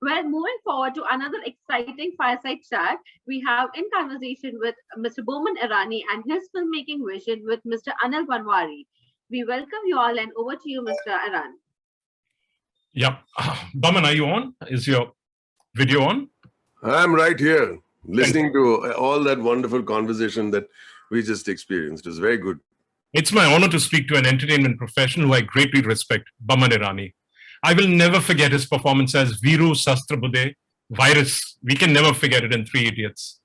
Well, moving forward to another exciting fireside chat, we have in conversation with Mr. Boman Irani and his filmmaking vision with Mr. Anil Banwari. We welcome you all and over to you, Mr. Irani. Yeah. Baman, are you on? Is your video on? I'm right here listening to all that wonderful conversation that we just experienced. It was very good. It's my honor to speak to an entertainment professional who I greatly respect, Baman Irani. I will never forget his performance as Viru Sastrabuddhe, Virus. We can never forget it in Three Idiots.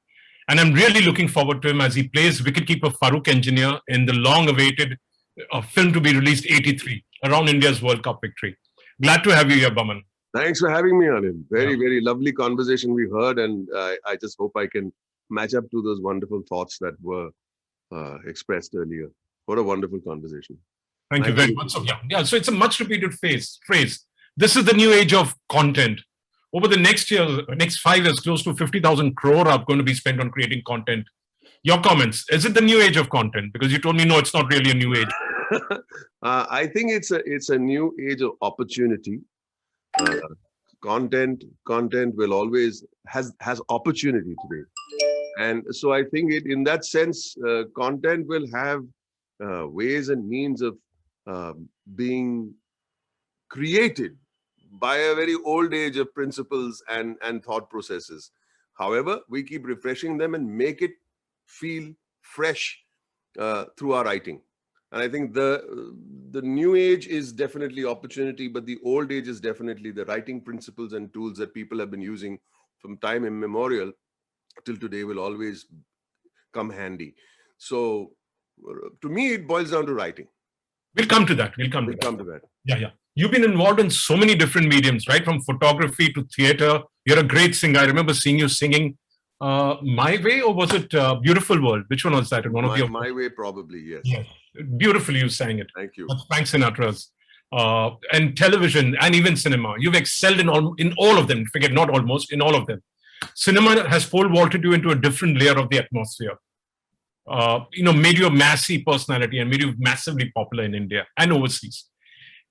And I'm really looking forward to him as he plays wicketkeeper Farooq Engineer in the long-awaited film to be released 83, around India's World Cup victory. Glad to have you here, Baman. Thanks for having me, Anil. Very lovely conversation we heard, and I just hope I can match up to those wonderful thoughts that were expressed earlier. What a wonderful conversation. Thank you very much. So, so it's a much repeated phrase. This is the new age of content. Over the next 5 years, close to 50,000 crore are going to be spent on creating content. Your comments, is it the new age of content? Because you told me, no, it's not really a new age. I think it's a new age of opportunity. Content will always has opportunity today. And so I think in that sense, content will have ways and means of being created by a very old age of principles and thought processes. However, we keep refreshing them and make it feel fresh through our writing. And I think the new age is definitely opportunity, but the old age is definitely the writing principles and tools that people have been using from time immemorial till today will always come handy. So to me, it boils down to writing. We'll come to that. We'll come to that. Yeah. You've been involved in so many different mediums, right? From photography to theater. You're a great singer. I remember seeing you singing My Way, or was it Beautiful World? Which one was that? My Way, probably, yes. Yes. Beautifully you sang it. Thank you. That's Frank Sinatra's. And television and even cinema. You've excelled in all of them. Forget not almost, in all of them. Cinema has pole vaulted you into a different layer of the atmosphere. Made you a massive personality and made you massively popular in India and overseas.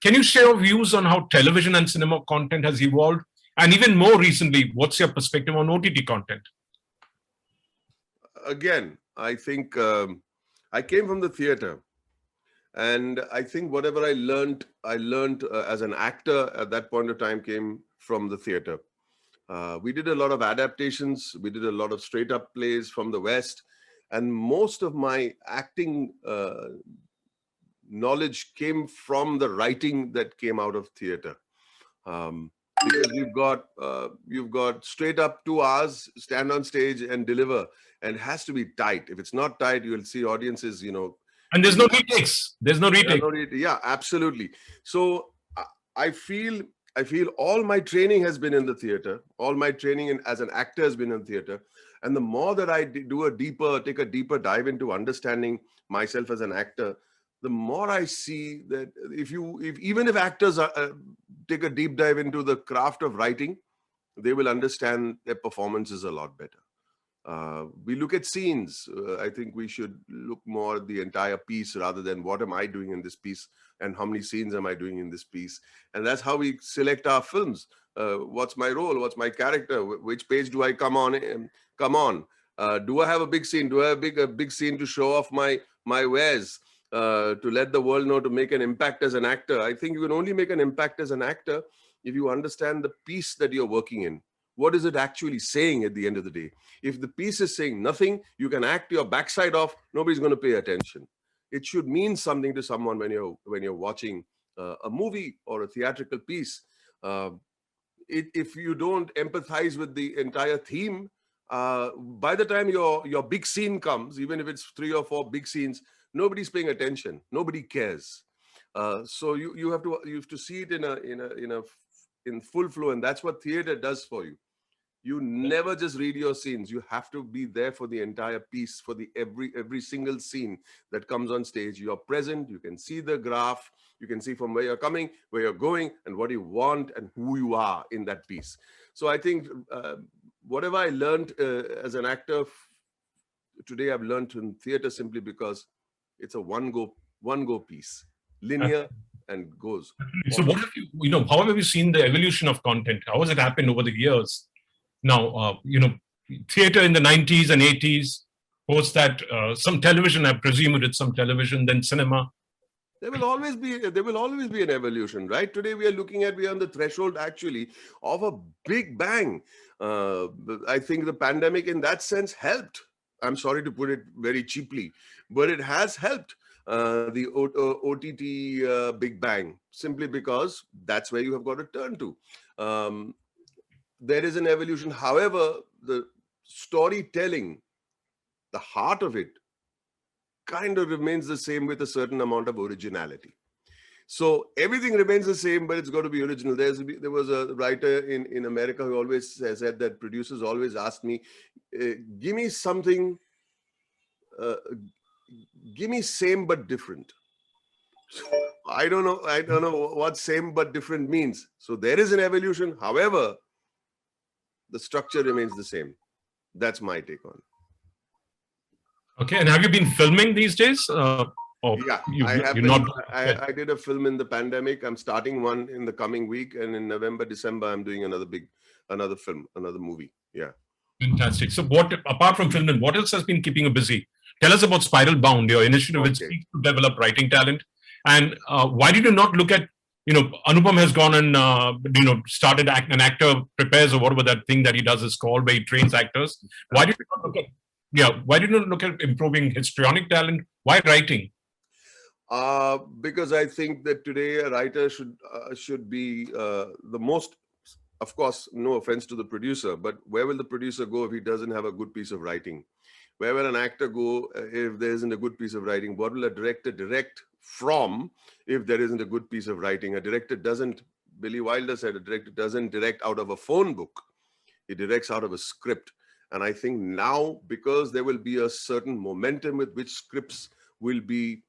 Can you share your views on how television and cinema content has evolved? And even more recently, what's your perspective on OTT content? Again, I think I came from the theater. And I think whatever I learned as an actor at that point of time came from the theater. We did a lot of adaptations. We did a lot of straight up plays from the West. And most of my acting knowledge came from the writing that came out of theater. Because you've got straight up 2 hours, stand on stage and deliver. And it has to be tight. If it's not tight, you'll see audiences, And there's no retakes. There's no retake. Yeah, absolutely. So I feel all my training has been in the theater. All my training as an actor has been in theater. And the more that I take a deeper dive into understanding myself as an actor, the more I see that even if actors take a deep dive into the craft of writing, they will understand their performances a lot better. We look at scenes. I think we should look more at the entire piece rather than what am I doing in this piece and how many scenes am I doing in this piece. And that's how we select our films. What's my role? What's my character? Which page do I come on? Do I have a big scene? Do I have a big scene to show off my wares, to let the world know, to make an impact as an actor? I think you can only make an impact as an actor if you understand the piece that you're working in. What is it actually saying at the end of the day? If the piece is saying nothing, you can act your backside off. Nobody's going to pay attention. It should mean something to someone when you're watching a movie or a theatrical piece. If you don't empathize with the entire theme, by the time your big scene comes, even if it's 3 or 4 big scenes, nobody's paying attention. Nobody cares. So you have to see it in full flow, and that's what theater does for you. You never just read your scenes. You have to be there for the entire piece, for the every single scene that comes on stage. You're present. You can see the graph. You can see from where you're coming, where you're going, and what you want, and who you are in that piece. So I think whatever I learned as an actor, today I've learned in theater simply because it's a one go piece, linear and goes. So what have you, how have you seen the evolution of content? How has it happened over the years? Now, theater in the 90s and 80s, post that, some television, I presume you did some television, then cinema. There will always be an evolution, right? Today we are on the threshold actually of a big bang. I think the pandemic in that sense helped. I'm sorry to put it very cheaply, but it has helped the OTT big bang, simply because that's where you have got to turn to. There is an evolution. However, the storytelling, the heart of it, kind of remains the same with a certain amount of originality. So everything remains the same, but it's got to be original. There was a writer in America who always said that producers always ask me, give me something, give me same but different. I don't know what same but different means. So there is an evolution. However, the structure remains the same. That's my take on it. Okay, and have you been filming these days? Yeah, I did a film in the pandemic. I'm starting one in the coming week, and in November, December, I'm doing another film, another movie. Yeah. Fantastic. So apart from film, what else has been keeping you busy? Tell us about Spiral Bound, your initiative which seeks to develop writing talent. And why did you not look at, Anupam has gone and, started an actor prepares, or whatever that thing that he does is called, where he trains actors. Why did you not look at, why did you not look at improving histrionic talent? Why writing? Because I think that today a writer should be the most, of course, no offense to the producer, but where will the producer go if he doesn't have a good piece of writing? Where will an actor go if there isn't a good piece of writing? What will a director direct from if there isn't a good piece of writing? A director doesn't, Billy Wilder said, a director doesn't direct out of a phone book. He directs out of a script. And I think now, because there will be a certain momentum with which scripts will be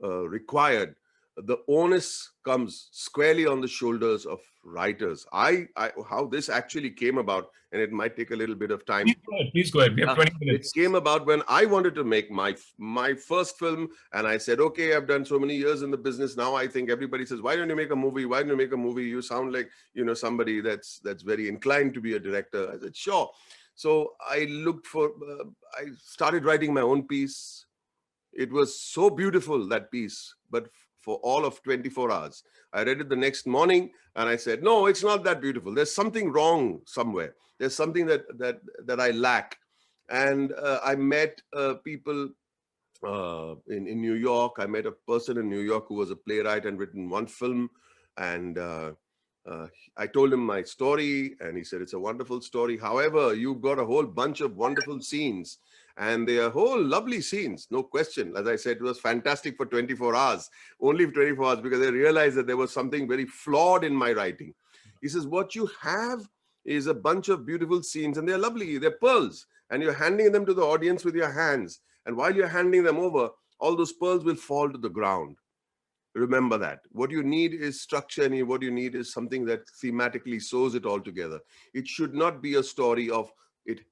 required, the onus comes squarely on the shoulders of writers. How this actually came about, and it might take a little bit of time. Please go ahead. We have 20 minutes. It came about when I wanted to make my first film, and I said, okay, I've done so many years in the business. Now I think everybody says, why don't you make a movie? Why don't you make a movie? You sound like, somebody that's very inclined to be a director. I said, sure. So I started writing my own piece. It was so beautiful, that piece, but for all of 24 hours. I read it the next morning and I said, no, it's not that beautiful. There's something wrong somewhere. There's something that I lack. And I met people in New York. I met a person in New York who was a playwright and written one film. And I told him my story and he said, it's a wonderful story. However, you've got a whole bunch of wonderful scenes. And they are whole lovely scenes, no question. As I said, it was fantastic for 24 hours, only for 24 hours, because I realized that there was something very flawed in my writing. He says, what you have is a bunch of beautiful scenes, and they're lovely, they're pearls, and you're handing them to the audience with your hands. And while you're handing them over, all those pearls will fall to the ground. Remember that. What you need is structure, and what you need is something that thematically sews it all together. It should not be a story of,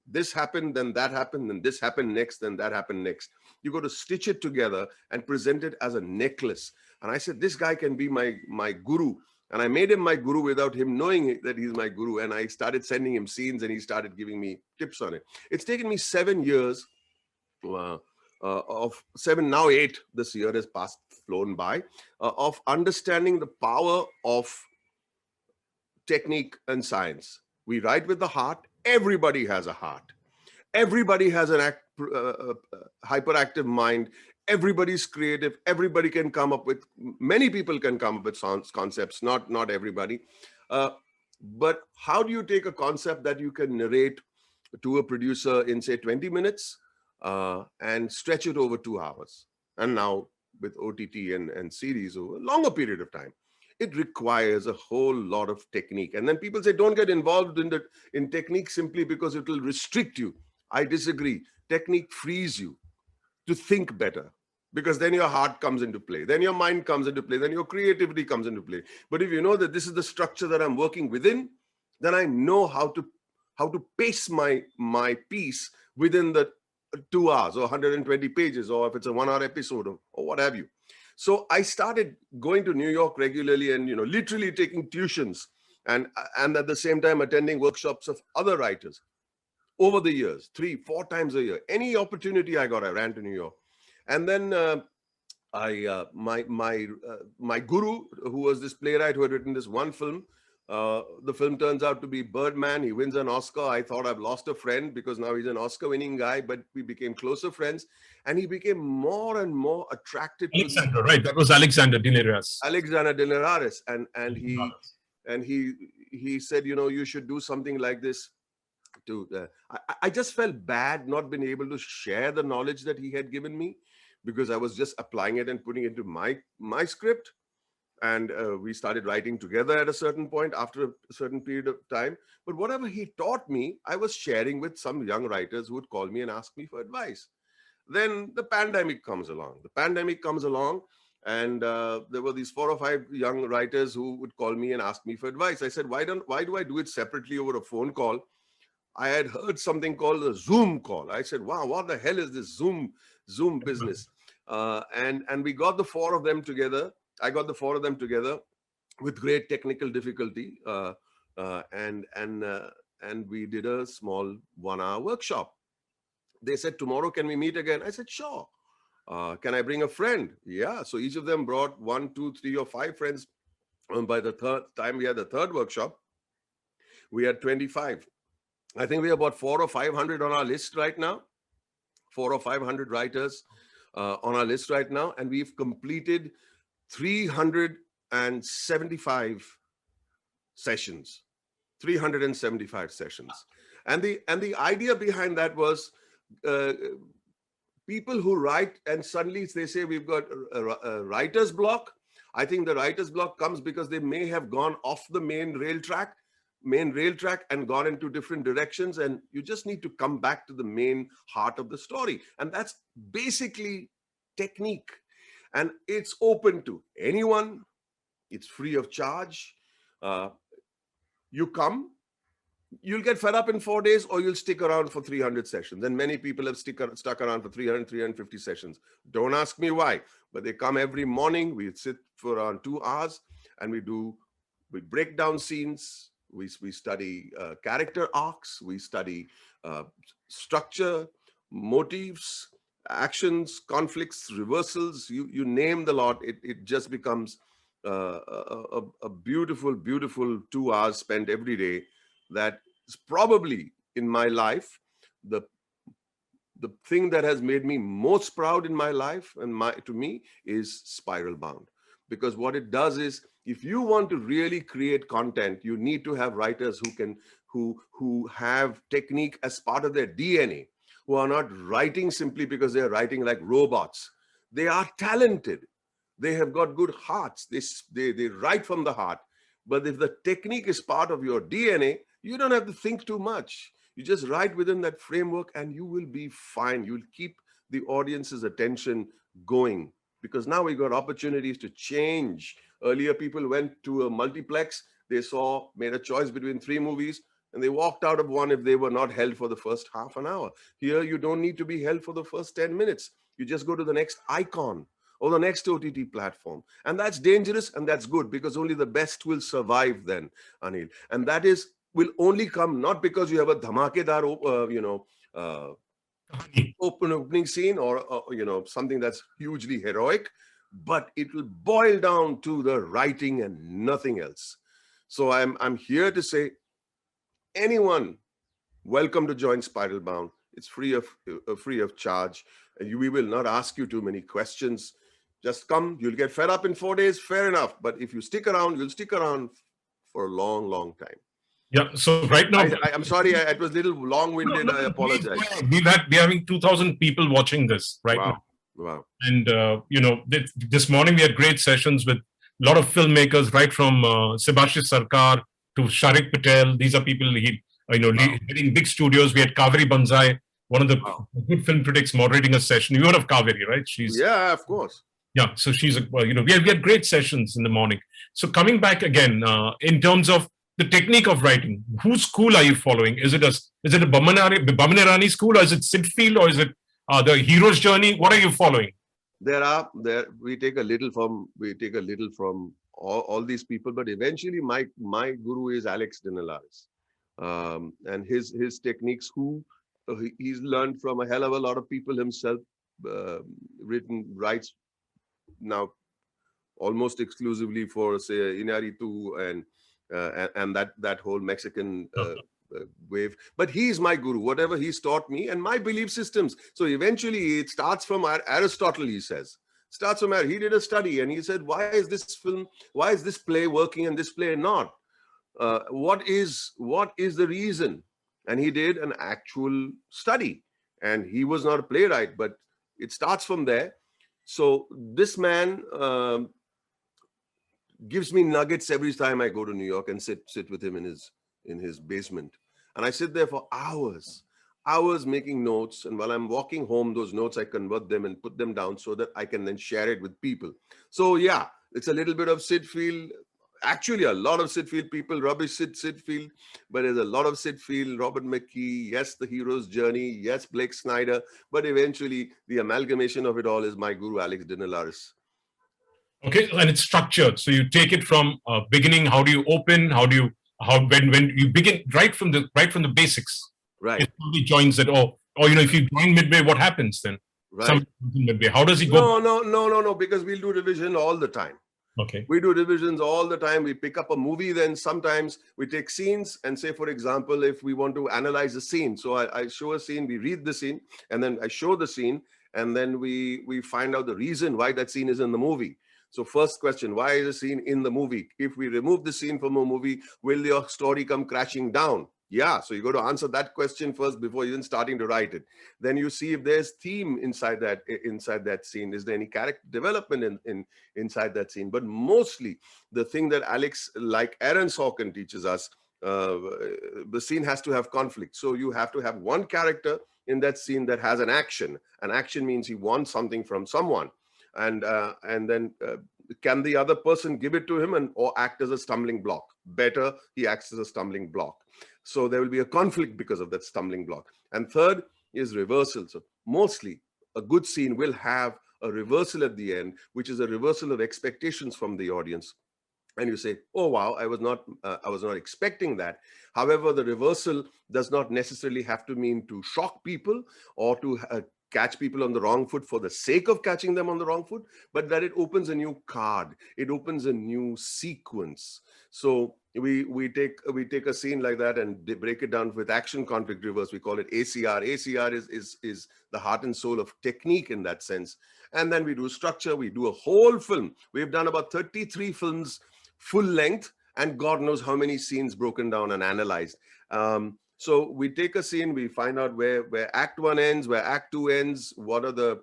this happened, then that happened, then this happened next, then that happened next. You got to stitch it together and present it as a necklace. And I said, this guy can be my guru. And I made him my guru without him knowing that he's my guru. And I started sending him scenes and he started giving me tips on it. It's taken me 7 years of 7, now 8, this year has flown by, of understanding the power of technique and science. We write with the heart. Everybody has a heart. Everybody has an hyperactive mind. Everybody's creative. Everybody can come up with, many people can come up with concepts, not everybody. But how do you take a concept that you can narrate to a producer in, say, 20 minutes and stretch it over 2 hours? And now with OTT and series over a longer period of time. It requires a whole lot of technique. And then people say, don't get involved in technique simply because it will restrict you. I disagree. Technique frees you to think better, because then your heart comes into play. Then your mind comes into play. Then your creativity comes into play. But if you know that this is the structure that I'm working within, then I know how to pace my piece within the 2 hours or 120 pages, or if it's a 1 hour episode or what have you. So I started going to New York regularly and, literally taking tuitions and at the same time attending workshops of other writers over the years, 3-4 times a year. Any opportunity I got, I ran to New York. And then my guru, who was this playwright who had written this one film, the film turns out to be Birdman. He wins an Oscar. I thought I've lost a friend because now he's an Oscar-winning guy, but we became closer friends, and he became more and more attracted to Alexander, right? That was Alexander Dineraris. Alexander Dineraris, and he said, you should do something like this. I just felt bad not being able to share the knowledge that he had given me, because I was just applying it and putting it into my script. And we started writing together at a certain point after a certain period of time. But whatever he taught me, I was sharing with some young writers who would call me and ask me for advice. Then the pandemic comes along. And there were these 4 or 5 young writers who would call me and ask me for advice. I said, why do I do it separately over a phone call? I had heard something called a Zoom call. I said, wow, what the hell is this Zoom business? And we got the 4 of them together. I got the 4 of them together with great technical difficulty. And we did a small 1-hour workshop. They said, tomorrow, can we meet again? I said, sure. Can I bring a friend? Yeah. So each of them brought 1, 2, 3, or 5 friends. And by the third time we had the third workshop, we had 25. I think we have about 400 or 500 on our list right now. 400 or 500 writers on our list right now. And we've completed 375 sessions. 375 sessions. And the idea behind that was people who write and suddenly they say we've got a writer's block. I think the writer's block comes because they may have gone off the main rail track and gone into different directions, and you just need to come back to the main heart of the story. And that's basically technique. And it's open to anyone. It's free of charge. You come, you'll get fed up in 4 days, or you'll stick around for 300 sessions. And many people have stuck around for 300, 350 sessions. Don't ask me why, but they come every morning. We sit for around 2 hours and we break down scenes. We study character arcs. We study structure, motifs, actions, conflicts, reversals. You name the lot. It just becomes a beautiful, beautiful 2 hours spent every day. That is probably in my life the thing that has made me most proud in my life and to me is Spiral Bound. Because what it does is, if you want to really create content, you need to have writers who have technique as part of their DNA, who are not writing simply because they're writing like robots. They are talented. They have got good hearts. They write from the heart. But if the technique is part of your DNA, you don't have to think too much. You just write within that framework and you will be fine. You'll keep the audience's attention going, because now we got opportunities to change. Earlier, people went to a multiplex. They made a choice between 3 movies, and they walked out of one if they were not held for the first half an hour. Here, you don't need to be held for the first 10 minutes. You just go to the next icon or the next OTT platform. And that's dangerous and that's good, because only the best will survive then, Anil. And that will only come not because you have a dhamakedar, opening scene or something that's hugely heroic, but it will boil down to the writing and nothing else. So I'm here to say, anyone welcome to join Spiral Bound. It's free of charge. We will not ask you too many questions. Just come. You'll get fed up in 4 days. Fair enough. But if you stick around, you'll stick around for a long, long time. Yeah. So right now, I'm sorry. It was a little long-winded. I apologize. We're having 2,000 people watching this right now. Wow. And this morning we had great sessions with a lot of filmmakers, right from Subhashis Sarkar to Sharik Patel. These are people leading big studios. We had Kaveri Banzai, one of the good film critics, moderating a session. You heard of Kaveri, right? Of course. Yeah, so she's we had great sessions in the morning. So coming back again, in terms of the technique of writing, whose school are you following? Is it a Baman Irani school, or is it Sitfield, or is it the hero's journey? What are you following? we take a little from all these people, but eventually my guru is Alex Dinelaris, and his techniques. He's learned from a hell of a lot of people himself. Writes now almost exclusively for, say, Inaritu and that whole Mexican wave. But he's my guru, whatever he's taught me and my belief systems. So eventually it starts from Aristotle, he says. Starts from he did a study and he said, why is this play working and this play not? What is the reason? And he did an actual study. And he was not a playwright, but it starts from there. So this man gives me nuggets every time I go to New York and sit with him in his basement. And I sit there for hours making notes. And while I'm walking home, those notes, I convert them and put them down so that I can then share it with people. So yeah, it's a little bit of Sid Field. Actually, a lot of Sid Field people, rubbish Sid Field, but there's a lot of Sid Field, Robert McKee, yes, The Hero's Journey, yes, Blake Snyder, but eventually the amalgamation of it all is my guru, Alex Dinelaris. Okay, and it's structured. So you take it from beginning. How do you open? When you begin right from the basics? Right. If somebody joins it, or if you join midway, what happens then? Right. Midway. How does he go? No, because we'll do revision all the time. Okay. We do revisions all the time. We pick up a movie, then sometimes we take scenes and say, for example, if we want to analyze a scene. So I show a scene, we read the scene, and then I show the scene, and then we find out the reason why that scene is in the movie. So first question, why is the scene in the movie? If we remove the scene from a movie, will your story come crashing down? Yeah, so you got to answer that question first before even starting to write it. Then you see if there's theme inside that scene. Is there any character development inside that scene? But mostly the thing that Alex, like Aaron Sorkin, teaches us, the scene has to have conflict. So you have to have one character in that scene that has an action. An action means he wants something from someone. And then can the other person give it to him or act as a stumbling block? Better, he acts as a stumbling block. So there will be a conflict because of that stumbling block. And third is reversal. So mostly a good scene will have a reversal at the end, which is a reversal of expectations from the audience. And you say, oh, wow, I was not expecting that. However, the reversal does not necessarily have to mean to shock people or to catch people on the wrong foot for the sake of catching them on the wrong foot, but that it opens a new card. It opens a new sequence. So we take a scene like that and break it down with action conflict reverse. We call it ACR. ACR is the heart and soul of technique in that sense. And then we do structure. We do a whole film. We've done about 33 films full length, and God knows how many scenes broken down and analyzed. So we take a scene, we find out where Act 1 ends, where Act 2 ends, what are the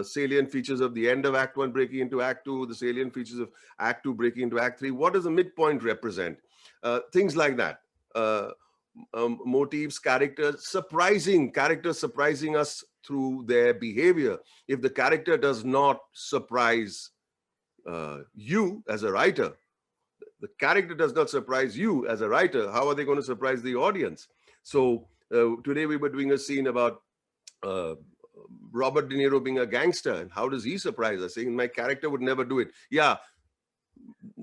salient features of the end of Act 1 breaking into Act 2, the salient features of Act 2 breaking into Act 3, what does the midpoint represent? Things like that. Motifs, characters surprising us through their behavior. If the character does not surprise you as a writer, the character does not surprise you as a writer, how are they going to surprise the audience? So today we were doing a scene about Robert De Niro being a gangster, and how does he surprise us? Saying my character would never do it. Yeah,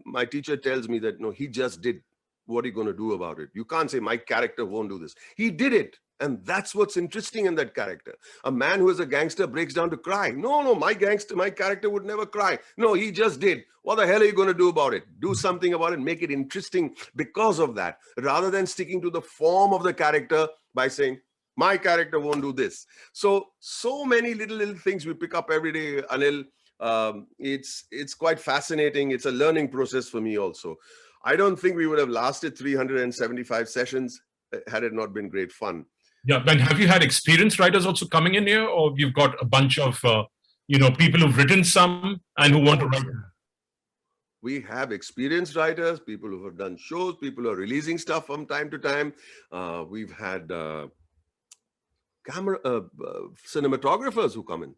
my teacher tells me that no, he just did. What are you going to do about it? You can't say my character won't do this. He did it. And that's what's interesting in that character. A man who is a gangster breaks down to cry. No, my character would never cry. No, he just did. What the hell are you going to do about it? Do something about it, make it interesting because of that, rather than sticking to the form of the character by saying, my character won't do this. So many little things we pick up every day, Anil. It's quite fascinating. It's a learning process for me also. I don't think we would have lasted 375 sessions had it not been great fun. Yeah, but have you had experienced writers also coming in here, or you've got a bunch of people who've written some and who want to write? We have experienced writers, people who have done shows, people who are releasing stuff from time to time. We've had cinematographers who come in,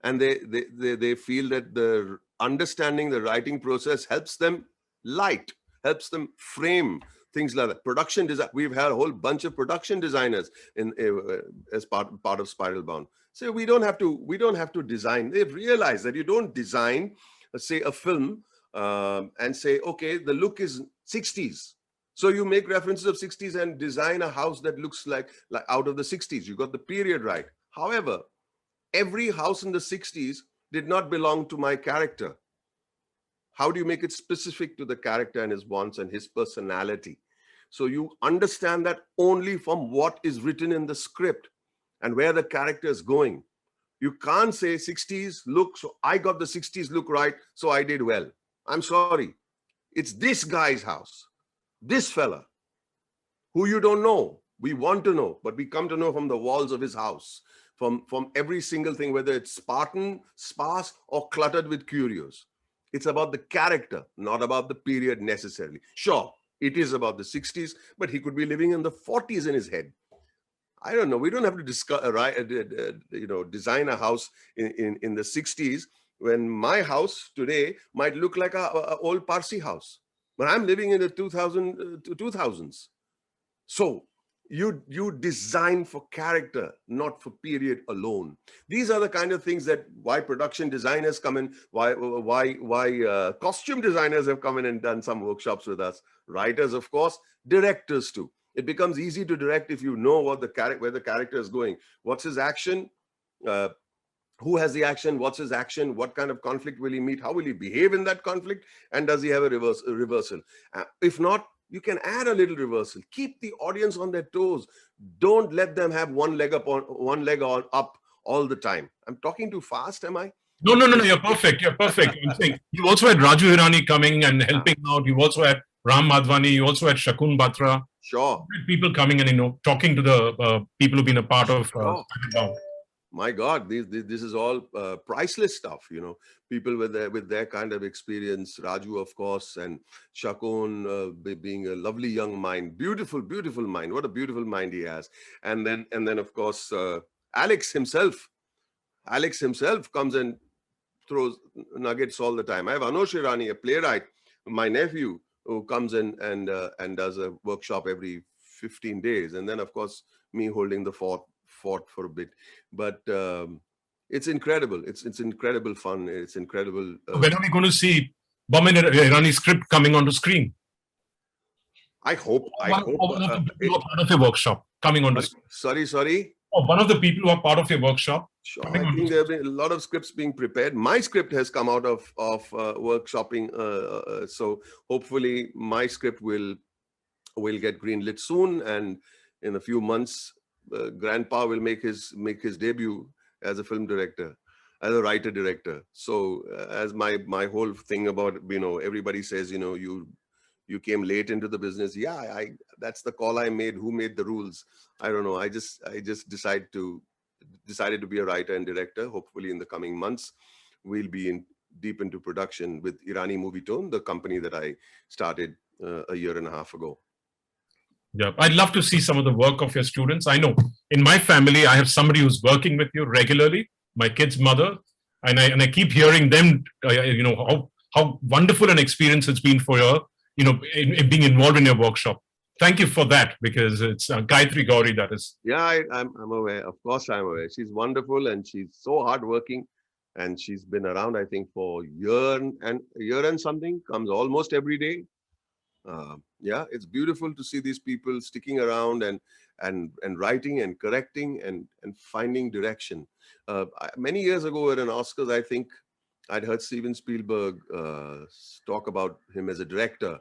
and they feel that the understanding the writing process helps them light, helps them frame things like that. Production design. We've had a whole bunch of production designers in as part of Spiral Bound. So we don't have to design. They've realized that you don't design, say, a film and say, okay, the look is 60s. So you make references of 60s and design a house that looks like out of the 60s. You got the period right. However, every house in the 60s did not belong to my character. How do you make it specific to the character and his wants and his personality? So you understand that only from what is written in the script and where the character is going. You can't say 60s look, so I got the 60s look right, so I did well. I'm sorry. It's this guy's house. This fella, who you don't know, we want to know, but we come to know from the walls of his house, from every single thing, whether it's Spartan, sparse, or cluttered with curios. It's about the character, not about the period necessarily. Sure, it is about the 60s, but he could be living in the 40s in his head. I don't know. We don't have to discuss, design a house in the 60s when my house today might look like a old Parsi house. But I'm living in the 2000s. So you design for character, not for period alone. These are the kind of things that why production designers come in, why costume designers have come in and done some workshops with us. Writers, of course, directors too. It becomes easy to direct if you know where the character is going. What's his action? Who has the action? What's his action? What kind of conflict will he meet? How will he behave in that conflict? And does he have a reversal? If not, you can add a little reversal. Keep the audience on their toes. Don't let them have one leg up all the time. I'm talking too fast, am I? No. You're perfect. You're perfect. I'm saying you also had Raju Hirani coming and helping out. You also had Ram Madhwani. You also had Shakun Batra. Sure. People coming and talking to the people who've been a part of. My God, this is all priceless stuff. People with their kind of experience. Raju, of course, and Shakun being a lovely young mind, beautiful mind. What a beautiful mind he has. And then of course Alex himself. Alex himself comes and throws nuggets all the time. I have Anosh Hirani, a playwright, my nephew, who comes in and does a workshop every 15 days. And then of course me holding the fort for a bit. But it's incredible. It's incredible fun. It's incredible. When are we going to see Boman Irani's script coming onto screen? I hope. One of the people who are part of your workshop coming on. Sorry. Oh, one of the people who are part of your workshop. Sure. I think there have been a lot of scripts being prepared. My script has come out of workshopping. So hopefully my script will get greenlit soon, and in a few months, Grandpa will make his debut as a film director, as a writer director. So as my whole thing about everybody says you came late into the business. Yeah, that's the call I made. Who made the rules? I don't know. I just decided to be a writer and director. Hopefully in the coming months, we'll be deep into production with Irani Movietone, the company that I started a year and a half ago. Yeah, I'd love to see some of the work of your students. I know in my family, I have somebody who's working with you regularly, my kid's mother, and I keep hearing them, how wonderful an experience it's been for her, in being involved in your workshop. Thank you for that, because it's Gayatri Gauri, that is. Yeah, I'm aware. Of course, I'm aware. She's wonderful and she's so hardworking, and she's been around, I think, for a year and something. Comes almost every day. Yeah, it's beautiful to see these people sticking around and writing and correcting and finding direction. Many years ago at an Oscars, I think I'd heard Steven Spielberg talk about him as a director.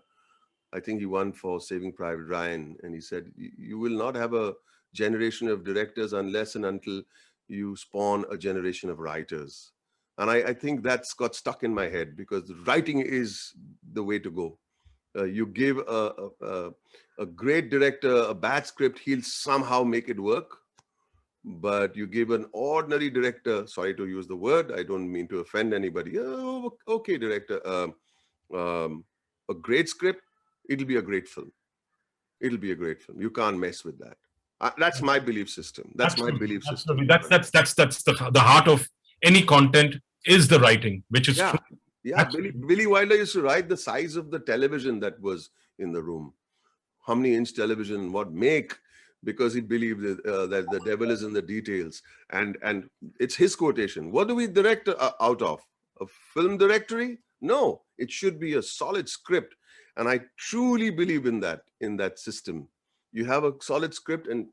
I think he won for Saving Private Ryan, and he said, you will not have a generation of directors unless and until you spawn a generation of writers. And I think that's got stuck in my head, because writing is the way to go. You give a great director a bad script, he'll somehow make it work. But you give an ordinary director, sorry to use the word, I don't mean to offend anybody. Oh, okay, director, a great script, it'll be a great film. It'll be a great film. You can't mess with that. That's my belief system. That's my belief system. That's the heart of any content is the writing, which is true. Yeah, Billy Wilder used to write the size of the television that was in the room. how many inch television, what make, because he believed that the devil is in the details. And it's his quotation. What do we direct out of? A film directory? No, it should be a solid script. And I truly believe in that system. You have a solid script and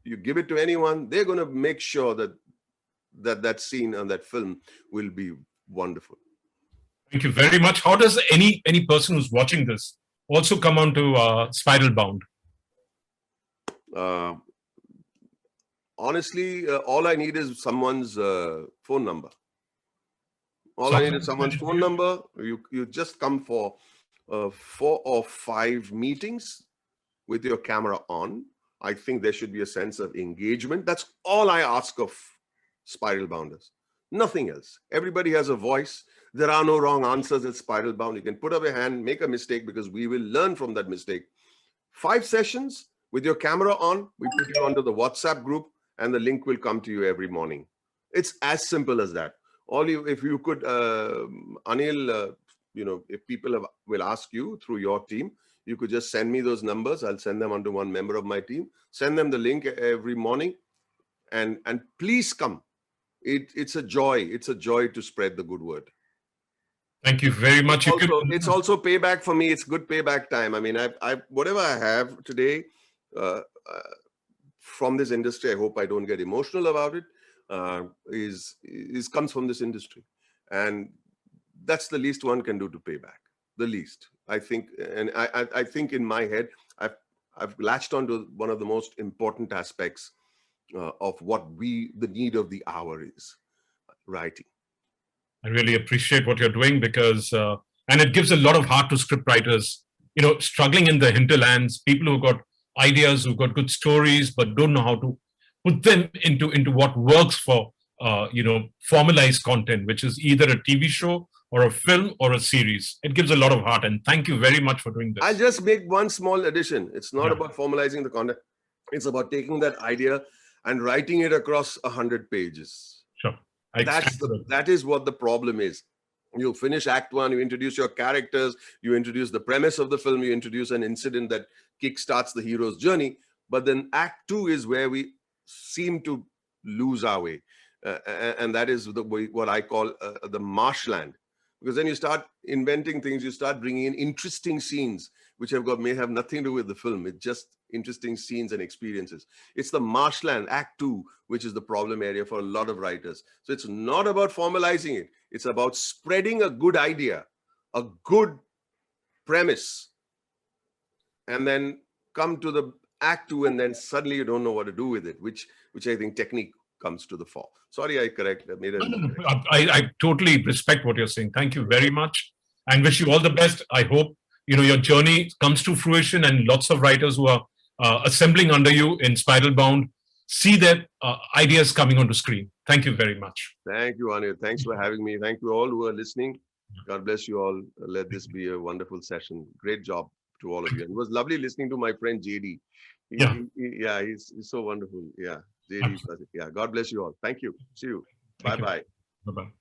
you give it to anyone, they're going to make sure that scene and that film will be wonderful. Thank you very much. How does any person who's watching this also come on to Spiral Bound? Honestly, all I need is someone's phone number. All I need is someone's phone number. You just come for 4 or 5 meetings with your camera on. I think there should be a sense of engagement. That's all I ask of Spiral Bounders. Nothing else. Everybody has a voice. There are no wrong answers at Spiral Bound. You can put up your hand, make a mistake, because we will learn from that mistake. 5 sessions with your camera on. We put you onto the WhatsApp group, and the link will come to you every morning. It's as simple as that. If you could, Anil, if people will ask you through your team, you could just send me those numbers. I'll send them onto one member of my team. Send them the link every morning, and please come. It's a joy. It's a joy to spread the good word. Thank you very much. It's also payback for me. It's good payback time. I mean, whatever I have today from this industry, I hope I don't get emotional about it, comes from this industry. And that's the least one can do to pay back. The least, I think. And I think in my head, I've latched onto one of the most important aspects of what the need of the hour is: writing. I really appreciate what you're doing, because, and it gives a lot of heart to script writers, struggling in the hinterlands, people who've got ideas, who've got good stories, but don't know how to put them into what works for, formalized content, which is either a TV show or a film or a series. It gives a lot of heart. And thank you very much for doing this. I'll just make one small addition. It's not about formalizing the content. It's about taking that idea and writing it across 100 pages. Sure. That is what the problem is. You finish Act 1, you introduce your characters, you introduce the premise of the film, you introduce an incident that kickstarts the hero's journey. But then Act 2 is where we seem to lose our way. And that is what I call the marshland. Because then you start inventing things, you start bringing in interesting scenes, which may have nothing to do with the film. It's just interesting scenes and experiences. It's the marshland, Act 2, which is the problem area for a lot of writers. So it's not about formalizing it. It's about spreading a good idea, a good premise, and then come to the Act 2, and then suddenly you don't know what to do with it, which I think technique comes to the fore. Sorry, I made a I totally respect what you're saying. Thank you very much, and wish you all the best. I hope your journey comes to fruition, and lots of writers who are assembling under you in Spiral Bound see their ideas coming onto screen. Thank you very much. Thank you, Anil. Thanks for having me. Thank you all who are listening. God bless you all. Let this be a wonderful session. Great job to all of you. And it was lovely listening to my friend JD. He's so wonderful. Yeah, JD. Yeah, God bless you all. Thank you. See you. Bye-bye. Bye-bye.